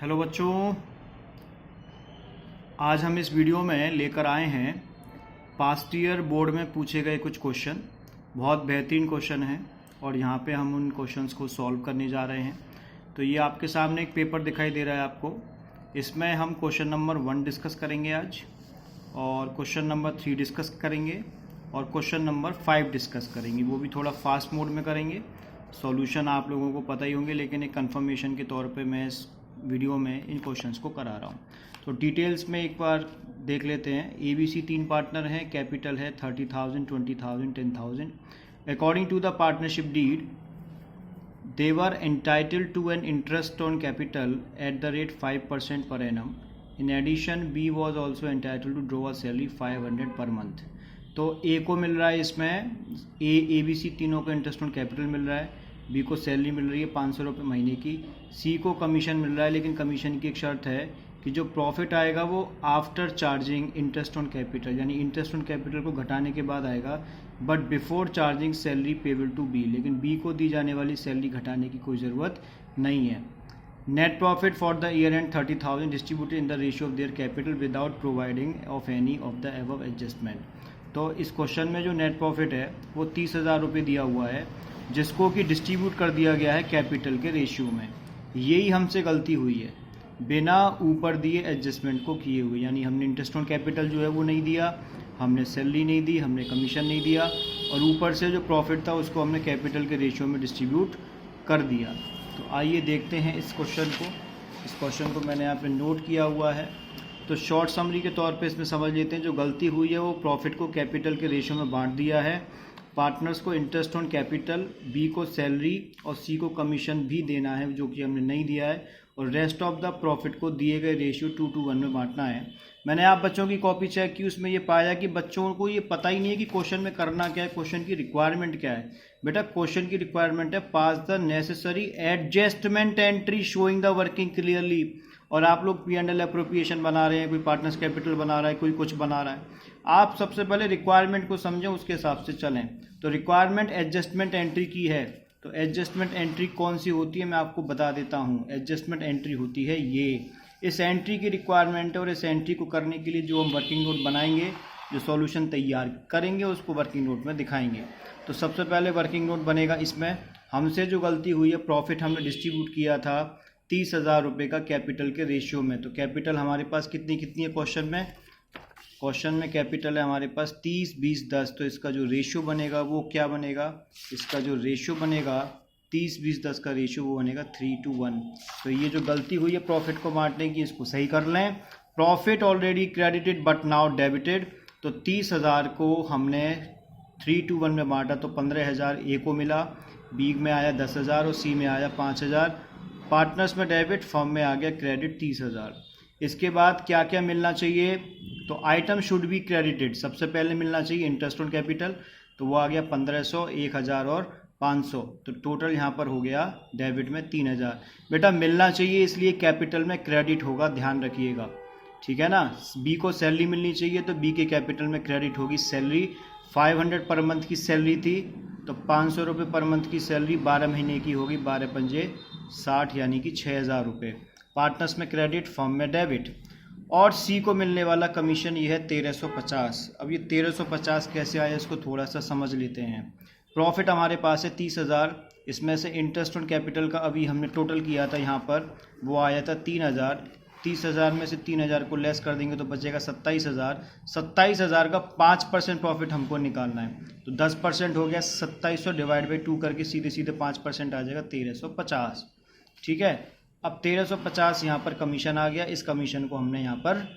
Hello बच्चों, आज हम इस वीडियो में लेकर आए हैं पास्ट ईयर बोर्ड में पूछे गए कुछ क्वेश्चन। बहुत बेहतरीन क्वेश्चन हैं और यहाँ पे हम उन क्वेश्चंस को सॉल्व करने जा रहे हैं। तो ये आपके सामने एक पेपर दिखाई दे रहा है आपको। इसमें हम क्वेश्चन नंबर 1 डिस्कस करेंगे आज, और क्वेश्चन नंबर 3 डिस्कस करेंगे, और क्वेश्चन नंबर 5 डिस्कस करेंगे। वो भी थोड़ा फास्ट मोड में करेंगे। सॉल्यूशन आप लोगों को पता ही होंगे, लेकिन एक कंफर्मेशन के तौर पे मैं इस वीडियो में इन क्वेश्चंस को करा रहा हूँ। तो डिटेल्स में एक बार देख लेते हैं। ABC 3 पार्टनर हैं, कैपिटल है 30,000, 20,000, 10,000। According to the partnership deed they were entitled to an interest on capital at the rate 5% per annum. In addition, B was also entitled to draw a salary 500 per month. तो A को मिल रहा है इसमें, ABC तीनों को interest on capital मिल रहा है, B को सैलरी मिल रही है 500 रुपये महीने की, C को कमीशन मिल रहा है, लेकिन कमीशन की एक शर्त है कि जो प्रॉफिट आएगा वो after charging interest on capital, यानी इंटरेस्ट ऑन कैपिटल को घटाने के बाद आएगा, but before charging salary payable to be. लेकिन बी को दी जाने वाली सैलरी घटाने की कोई ज़रूरत नहीं है। Net profit for the year and 30,000 distributed in the ratio of their capital without providing of any of the above adjustment. तो इस क्वेश्चन में जो नेट प्रॉफिट है वो 30,000 रुपये दिया हुआ है, जिसको कि डिस्ट्रीब्यूट कर दिया गया है कैपिटल के रेशियो में। यही हमसे गलती हुई है, बिना ऊपर दिए एडजस्टमेंट को किए हुए। यानी हमने इंटरेस्ट ऑन कैपिटल जो है वो नहीं दिया, हमने सैलरी नहीं दी, हमने कमीशन नहीं दिया, और ऊपर से जो प्रॉफिट था उसको हमने कैपिटल के रेशियो में डिस्ट्रीब्यूट कर दिया। तो आइए देखते हैं इस क्वेश्चन को। इस क्वेश्चन को मैंने यहाँ पे नोट किया हुआ है। तो शॉर्ट समरी के तौर पे इसमें समझ लेते हैं। जो गलती हुई है वो प्रॉफिट को कैपिटल के रेशियो में बांट दिया है। पार्टनर्स को इंटरेस्ट ऑन कैपिटल, बी को सैलरी और सी को कमीशन भी देना है, जो कि हमने नहीं दिया है, और रेस्ट ऑफ द प्रॉफिट को दिए गए रेशियो 2:1 में बांटना है। मैंने आप बच्चों की कॉपी चेक की, उसमें ये पाया कि बच्चों को ये पता ही नहीं है कि क्वेश्चन में करना क्या है, क्वेश्चन की रिक्वायरमेंट क्या है। बेटा क्वेश्चन की रिक्वायरमेंट है pass the necessary adjustment entry showing the working clearly. और आप लोग P&L अप्रोप्रिएशन बना रहे हैं, कोई पार्टनर्स कैपिटल बना रहा है, कोई कुछ बना रहा है। आप सबसे पहले रिक्वायरमेंट को समझें, उसके हिसाब से चलें। तो रिक्वायरमेंट एडजस्टमेंट एंट्री की है। तो एडजस्टमेंट एंट्री कौन सी होती है मैं आपको बता देता हूँ। एडजस्टमेंट एंट्री होती है ये, इस एंट्री की रिक्वायरमेंट है, और इस एंट्री को करने के लिए जो हम वर्किंग नोट बनाएंगे, जो सॉल्यूशन तैयार करेंगे, उसको वर्किंग नोट में दिखाएंगे। तो सबसे पहले वर्किंग नोट बनेगा। इसमें हमसे जो गलती हुई है, प्रॉफिट हमने डिस्ट्रीब्यूट किया था 30,000 रुपये का कैपिटल के रेशियो में। तो कैपिटल हमारे पास कितनी है क्वेश्चन में कैपिटल है हमारे पास 30, 20, 10। तो इसका जो रेशियो बनेगा वो क्या बनेगा, इसका जो रेशियो बनेगा 30, 20, 10 का रेशियो वो बनेगा 3:1। तो ये जो गलती हुई है प्रॉफिट को बांटने की, इसको सही कर लें। Profit already credited but now debited. तो 30,000 को हमने 3:1 में बांटा, तो 15,000 ए को मिला, बी में आया 10,000 और सी में आया 5,000। पार्टनर्स में डेबिट, फर्म में आ गया क्रेडिट 30,000। इसके बाद क्या क्या मिलना चाहिए, तो आइटम शुड बी क्रेडिटेड। सबसे पहले मिलना चाहिए इंटरेस्ट ऑन कैपिटल, तो वो आ गया 1,500, 1,000 और 500। तो टोटल यहाँ पर हो गया डेबिट में 3,000। बेटा मिलना चाहिए, इसलिए कैपिटल में क्रेडिट होगा, ध्यान रखिएगा, ठीक है ना। बी को सैलरी मिलनी चाहिए, तो बी के कैपिटल में क्रेडिट होगी सैलरी। 500 पर मंथ की सैलरी थी, तो 500 रुपये पर मंथ की सैलरी 12 महीने की होगी, 12 पंजे 60, यानी कि 6,000 रुपये। पार्टनर्स में क्रेडिट, फर्म में डेबिट। और सी को मिलने वाला कमीशन ये है 1,350। अब ये 1,350 कैसे आया, इसको थोड़ा सा समझ लेते हैं। प्रॉफिट हमारे पास है 30,000, इसमें से इंटरेस्ट ऑन कैपिटल का अभी हमने टोटल किया था यहाँ पर, वो आया था 3,000। 30,000 में से 3,000 को लेस कर देंगे तो बचेगा 27,000। 27,000 का 5% प्रॉफिट हमको निकालना है, तो 10% हो गया 2700 डिवाइड बाई 2 करके सीधे सीधे 5% आ जाएगा 1,350, ठीक है। अब 1,350 यहाँ पर कमीशन आ गया, इस कमीशन को हमने यहाँ पर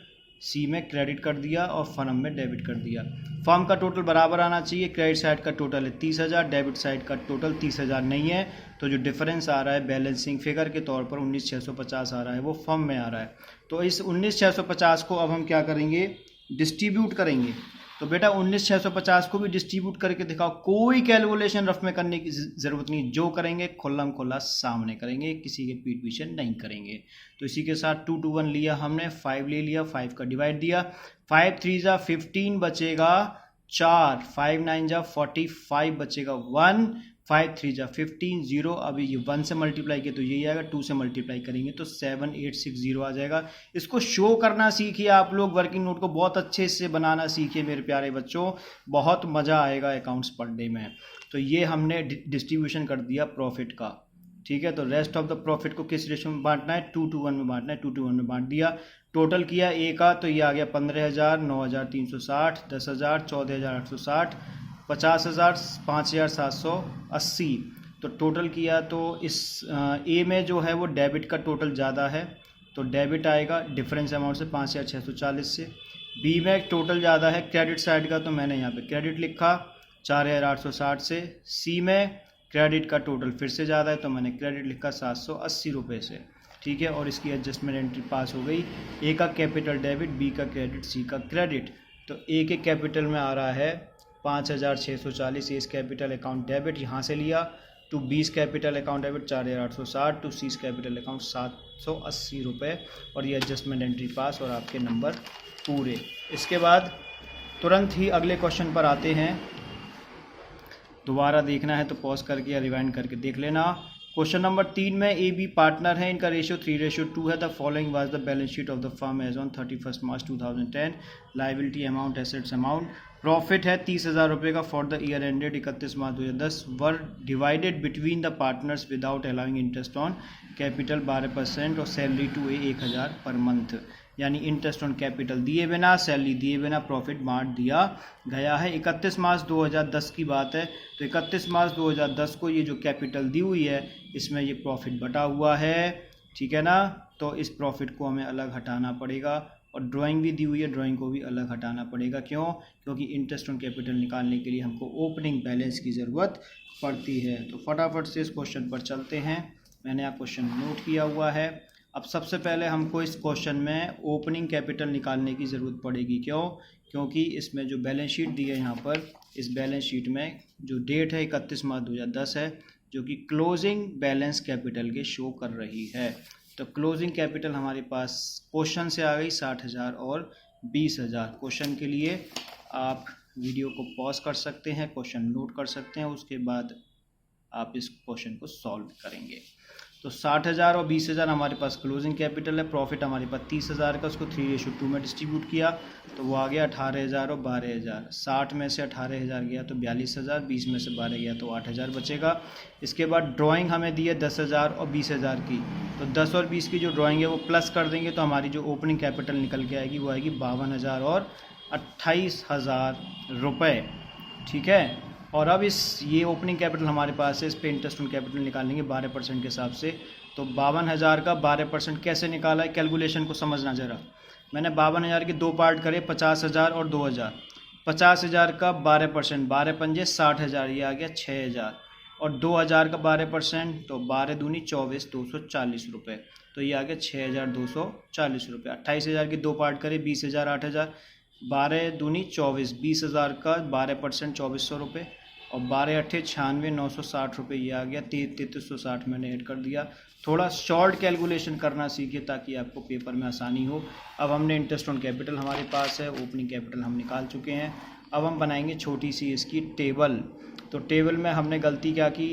सी में क्रेडिट कर दिया और फर्म में डेबिट कर दिया। फर्म का टोटल बराबर आना चाहिए, क्रेडिट साइड का टोटल है 30,000, डेबिट साइड का टोटल 30,000 नहीं है, तो जो डिफरेंस आ रहा है बैलेंसिंग फिगर के तौर पर 19,650 आ रहा है, वो फर्म में आ रहा है। तो इस 19,650 को अब हम क्या करेंगे, डिस्ट्रीब्यूट करेंगे। तो बेटा 19,650 को भी डिस्ट्रीब्यूट करके दिखाओ। कोई कैलकुलेशन रफ में करने की ज़रूरत नहीं, जो करेंगे खुल्लम खुल्ला सामने करेंगे, किसी के पीठ पीछे नहीं करेंगे। तो इसी के साथ 2:1 लिया हमने, 5 ले लिया, 5 का डिवाइड दिया, 5 3 जा 15 बचेगा 4, 5 9 जा 45 बचेगा 1, 5 3 जा 15 0। अभी ये 1 से मल्टीप्लाई किया तो यही आएगा, 2 से मल्टीप्लाई करेंगे तो 7860 आ जाएगा। इसको शो करना सीखिए आप लोग, वर्किंग नोट को बहुत अच्छे से बनाना सीखिए मेरे प्यारे बच्चों, बहुत मज़ा आएगा अकाउंट्स पढ़ने में। तो ये हमने डिस्ट्रीब्यूशन कर दिया प्रॉफिट का, ठीक है। तो रेस्ट ऑफ द प्रॉफिट को किस रेशो में बांटना है, 2 to 1 में बांटना है, 2 to 1 में बांट दिया। टोटल किया ए का तो ये आ गया 15,000, 9,360, 10,000, 14,860, 50,000, 5,780। तो टोटल किया तो इस ए में जो है वो डेबिट का टोटल ज़्यादा है तो डेबिट आएगा डिफरेंस अमाउंट से 5,640 से। बी में टोटल ज़्यादा है क्रेडिट साइड का तो मैंने यहाँ पे क्रेडिट लिखा 4,860 से। सी में क्रेडिट का टोटल फिर से ज़्यादा है तो मैंने क्रेडिट लिखा 780 रुपये से, ठीक है। और इसकी एडजस्टमेंट एंट्री पास हो गई। ए का कैपिटल डेबिट, बी का क्रेडिट, सी का क्रेडिट। तो ए के कैपिटल में आ रहा है 5,640, एस कैपिटल अकाउंट डेबिट यहाँ से लिया, to B's capital account debit 4,860, to C's capital account 780 रुपये। और ये एडजस्टमेंट एंट्री पास और आपके नंबर पूरे। इसके बाद तुरंत ही अगले क्वेश्चन पर आते हैं। दोबारा देखना है तो पॉज करके या रिवाइंड करके देख लेना। क्वेश्चन नंबर 3 में ए बी पार्टनर है, इनका रेशियो 3:2 है। The following was the balance sheet of the firm as on 31 March 2010। Liability amount, assets amount. Profit है 30,000 रुपये का for the year ended 31 March 2010। Were divided between the partners without allowing interest on capital 12% और salary to A 1,000 per month. यानी interest on capital दिए बिना, salary दिए बिना profit बांट दिया गया है। 31 मार्च 2010 की बात है तो 31 मार्च 2010 को ये जो कैपिटल दी हुई है इसमें ये प्रॉफिट बटा हुआ है, ठीक है ना। तो इस प्रॉफिट को हमें अलग हटाना पड़ेगा और ड्राइंग भी दी हुई है, ड्राइंग को भी अलग हटाना पड़ेगा। क्यों? क्योंकि इंटरेस्ट ऑन कैपिटल निकालने के लिए हमको ओपनिंग बैलेंस की ज़रूरत पड़ती है। तो फटाफट से इस क्वेश्चन पर चलते हैं। मैंने यहाँ क्वेश्चन नोट किया हुआ है। अब सबसे पहले हमको इस क्वेश्चन में ओपनिंग कैपिटल निकालने की ज़रूरत पड़ेगी। क्यों? क्योंकि इसमें जो बैलेंस शीट दी है यहाँ पर, इस बैलेंस शीट में जो डेट है 31 मार्च 2010 है, जो कि क्लोजिंग बैलेंस कैपिटल के शो कर रही है। तो क्लोजिंग कैपिटल हमारे पास क्वेश्चन से आ गई 60,000 और 20,000। क्वेश्चन के लिए आप वीडियो को पॉज कर सकते हैं, क्वेश्चन नोट कर सकते हैं, उसके बाद आप इस क्वेश्चन को सॉल्व करेंगे। तो 60,000 और 20,000 हमारे पास क्लोजिंग कैपिटल है। प्रॉफिट हमारे पास 30,000 का, उसको 3:2 में डिस्ट्रीब्यूट किया तो वो आ गया 18,000 और 12,000। 60 में से 18,000 गया तो 42,000, 20 में से 12 गया तो 8,000 बचेगा। इसके बाद ड्राइंग हमें दी है 10,000 और 20,000 की, तो 10 और 20 की जो ड्राइंग है वो प्लस कर देंगे तो हमारी जो ओपनिंग कैपिटल निकल के आएगी वो आएगी 52,000 और 28,000 रुपये, ठीक है। और अब ये ओपनिंग कैपिटल हमारे पास है, इस पे इंटरेस्ट ऑन कैपिटल निकालेंगे 12% के हिसाब से। तो 52,000 का 12% कैसे निकाला है, कैलकुलेशन को समझना ज़रा। मैंने 52,000 के दो पार्ट करे, 50,000 और 2,000। 50,000 का 12%, 12 पंजे 60,000, ये आ गया 6,000। और 2,000 का 12% तो 12 दूनी 24, 240 रुपये, तो ये आ गया 6,240 रुपये। 28,000 के दो पार्ट करे, 20,000, 8,000। 12 दूनी 24, 20,000 का 12% 2,400 रुपये और 12 अट्ठे 96, 960 रुपये, ये आ गया 3,360 मैंने ऐड कर दिया। थोड़ा शॉर्ट कैलकुलेशन करना सीखिए ताकि आपको पेपर में आसानी हो। अब हमने इंटरेस्ट ऑन कैपिटल हमारे पास है, ओपनिंग कैपिटल हम निकाल चुके हैं। अब हम बनाएंगे छोटी सी इसकी टेबल। तो टेबल में हमने गलती क्या की,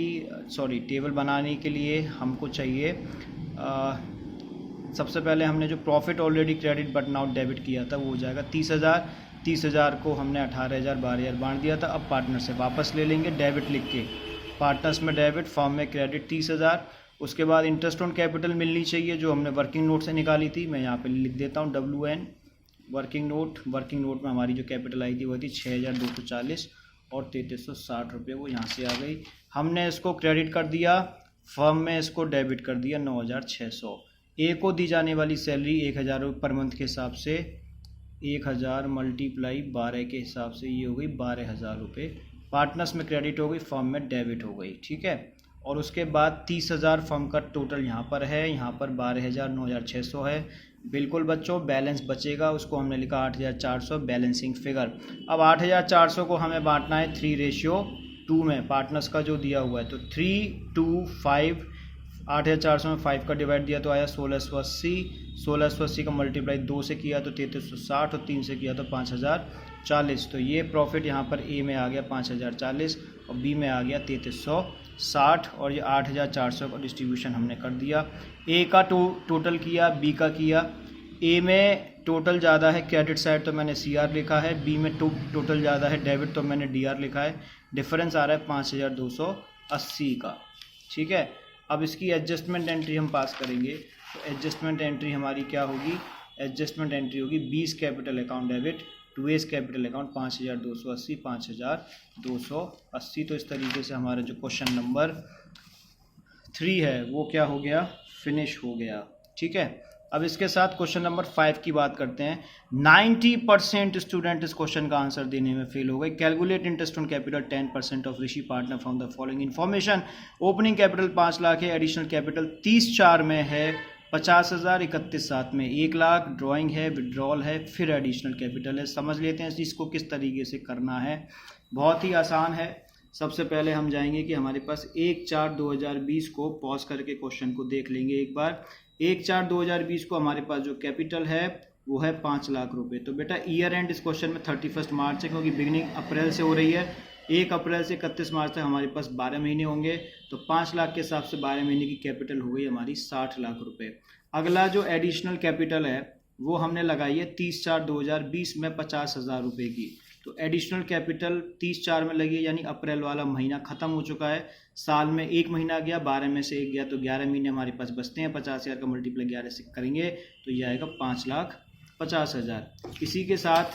टेबल बनाने के लिए हमको चाहिए सबसे पहले हमने जो profit already credit but now debit किया था वो हो जाएगा 30,000। 30,000 को हमने 18,000 12,000 बांट दिया था। अब पार्टनर से वापस ले लेंगे डेबिट लिख के, पार्टनर्स में डेबिट, फॉर्म में क्रेडिट 30,000। उसके बाद इंटरेस्ट ऑन कैपिटल मिलनी चाहिए जो हमने वर्किंग नोट से निकाली थी, मैं यहाँ पे लिख देता हूँ WN working note. Working note में हमारी जो कैपिटल आई थी वो थी 6,240 और 3,360 रुपये, वो यहाँ से आ गई। हमने इसको क्रेडिट कर दिया, फर्म में इसको डेबिट कर दिया 9,600। ए को दी जाने वाली सैलरी 1,000 रुपये पर मंथ के हिसाब से 1,000 मल्टीप्लाई 12 के हिसाब से ये हो गई 12,000 रुपये। पार्टनर्स में क्रेडिट हो गई, फर्म में डेबिट हो गई, ठीक है। और उसके बाद 30,000 फर्म का टोटल यहाँ पर है, यहाँ पर 12,000 9,600 है। बिल्कुल बच्चों बैलेंस बचेगा, उसको हमने लिखा 8,400 बैलेंसिंग फिगर। अब 8,400 को हमें बांटना है 3:2 में, पार्टनर्स का जो दिया हुआ है। तो 3:2:5, 8,400 में 5 का डिवाइड दिया तो आया 1,680। 1,680 का मल्टीप्लाई 2 से किया तो 3,360 और 3 से किया तो 5,040। तो ये प्रॉफिट यहाँ पर ए में आ गया 5,040 और बी में आ गया 3,360। 60 और ये 8400 का डिस्ट्रीब्यूशन हमने कर दिया। ए का टोटल किया, बी का किया। ए में टोटल ज़्यादा है क्रेडिट साइड तो मैंने CR लिखा है, बी में टोटल ज़्यादा है डेबिट तो मैंने DR लिखा है। डिफरेंस आ रहा है 5280 का। ठीक है, अब इसकी एडजस्टमेंट एंट्री हम पास करेंगे तो एडजस्टमेंट एंट्री हमारी क्या होगी? एडजस्टमेंट एंट्री होगी 20 capital account debit, 2 capital account 5280, 5280। तो इस तरीके से हमारा जो क्वेश्चन नंबर 3 है वो क्या हो गया? फिनिश हो गया। ठीक है, अब इसके साथ क्वेश्चन नंबर 5 की बात करते हैं। 90% स्टूडेंट इस क्वेश्चन का आंसर देने में फेल हो गए। Calculate interest on capital 10% of Rishi partner from the following information. Opening capital 5 lakh है, एडिशनल कैपिटल 30/4 में है 50,000, 31/7 में 1 लाख, ड्राइंग है, विड्रॉल है, फिर एडिशनल कैपिटल है। समझ लेते हैं इसको किस तरीके से करना है। बहुत ही आसान है। सबसे पहले हम जाएंगे कि हमारे पास 1/4/2020 को पॉज करके क्वेश्चन को देख लेंगे एक बार। 1/4/2020 को हमारे पास जो कैपिटल है वो है 5 लाख रुपए। तो बेटा ईयर एंड इस क्वेश्चन में 31 मार्च है, क्योंकि बिगिनिंग अप्रैल से हो रही है। 1 अप्रैल से 31 मार्च तक हमारे पास 12 महीने होंगे, तो 5 लाख के हिसाब से 12 महीने की कैपिटल हो गई हमारी 60 लाख रुपए। अगला जो एडिशनल कैपिटल है वो हमने लगाई है 30/4/2020 में 50,000 रुपये की। तो एडिशनल कैपिटल 30/4 में लगी है, यानी अप्रैल वाला महीना ख़त्म हो चुका है। साल में 1 महीना गया, 12 में से 1 गया, तो 11 महीने हमारे पास बचते हैं। 50,000 का मल्टीप्लाई 11 से करेंगे तो ये आएगा 5,50,000। इसी के साथ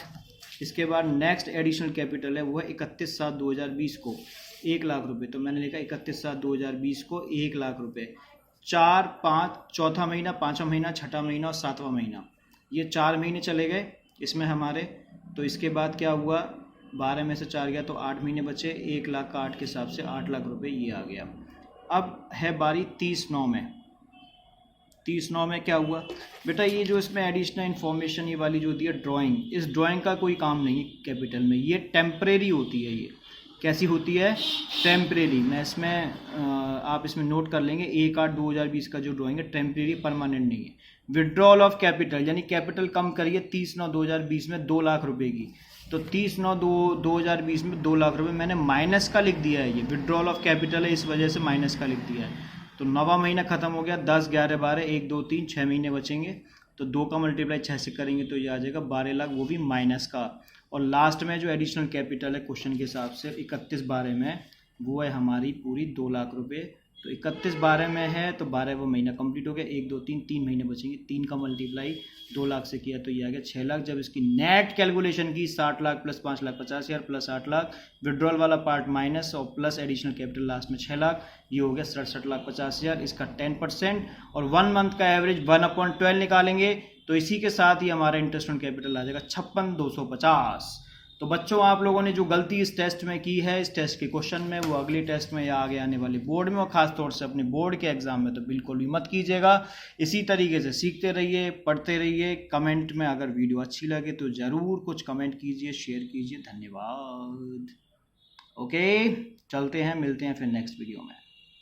इसके बाद नेक्स्ट एडिशनल कैपिटल है वो है 31/7/2020 को 1 लाख रुपए। तो मैंने लिखा 31/7/2020 को 1 लाख रुपए। 4, 5, चौथा महीना, 5वां महीना, 6ठा महीना और 7वां महीना, ये 4 महीने चले गए इसमें हमारे। तो इसके बाद क्या हुआ? 12 में से 4 गया तो 8 महीने बचे। 1 लाख का 8 के हिसाब से 8 लाख रुपए ये आ गया। अब है बारी 30/9 में। 30/9 में क्या हुआ बेटा? ये जो इसमें एडिशनल इन्फॉर्मेशन ये वाली जो होती है ड्राइंग, इस ड्राइंग का कोई काम नहीं है कैपिटल में, ये टेम्परेरी होती है। ये कैसी होती है? टेम्परेरी। मैं इसमें आप इसमें नोट कर लेंगे 1/8/2020 का जो ड्राइंग है टेम्परेरी, परमानेंट नहीं है। विड्रॉल ऑफ कैपिटल, यानी कैपिटल कम करिए 30/9/2020 में 2 लाख रुपए की। तो 30/9/2020 में 2 लाख रुपए मैंने माइनस का लिख दिया है। ये विड्रॉल ऑफ कैपिटल है, इस वजह से माइनस का लिख दिया है। तो 9वां महीना खत्म हो गया, 10, 11, 12, 1, 2, 3, 6 महीने बचेंगे। तो 2 का मल्टीप्लाई 6 से करेंगे तो ये आ जाएगा 12 लाख, वो भी माइनस का। और लास्ट में जो एडिशनल कैपिटल है क्वेश्चन के हिसाब से 31/12 में, वो है हमारी पूरी 2 लाख रुपए। तो 31/12 में है तो 12वां महीना कंप्लीट हो गया। 1, 2, 3, 3 महीने बचेंगे। 3 का मल्टीप्लाई 2 लाख से किया तो ये आ गया 6 लाख। जब इसकी नेट कैलकुलेशन की 60 lakh plus 5,50,000 plus 8 lakh, withdrawal वाला पार्ट माइनस और प्लस एडिशनल कैपिटल लास्ट में 6 लाख, ये हो गया 67,50,000। इसका 10% और 1 मंथ का एवरेज 1/12 निकालेंगे तो इसी के साथ ही हमारा इंटरेस्ट ऑन कैपिटल आ जाएगा 56,250। तो बच्चों, आप लोगों ने जो गलती इस टेस्ट में की है, इस टेस्ट के क्वेश्चन में, वो अगले टेस्ट में या आगे आने वाले बोर्ड में और खास तौर से अपने बोर्ड के एग्जाम में तो बिल्कुल भी मत कीजिएगा। इसी तरीके से सीखते रहिए, पढ़ते रहिए। कमेंट में अगर वीडियो अच्छी लगे तो ज़रूर कुछ कमेंट कीजिए, शेयर कीजिए। धन्यवाद। ओके, चलते हैं, मिलते हैं फिर नेक्स्ट वीडियो में।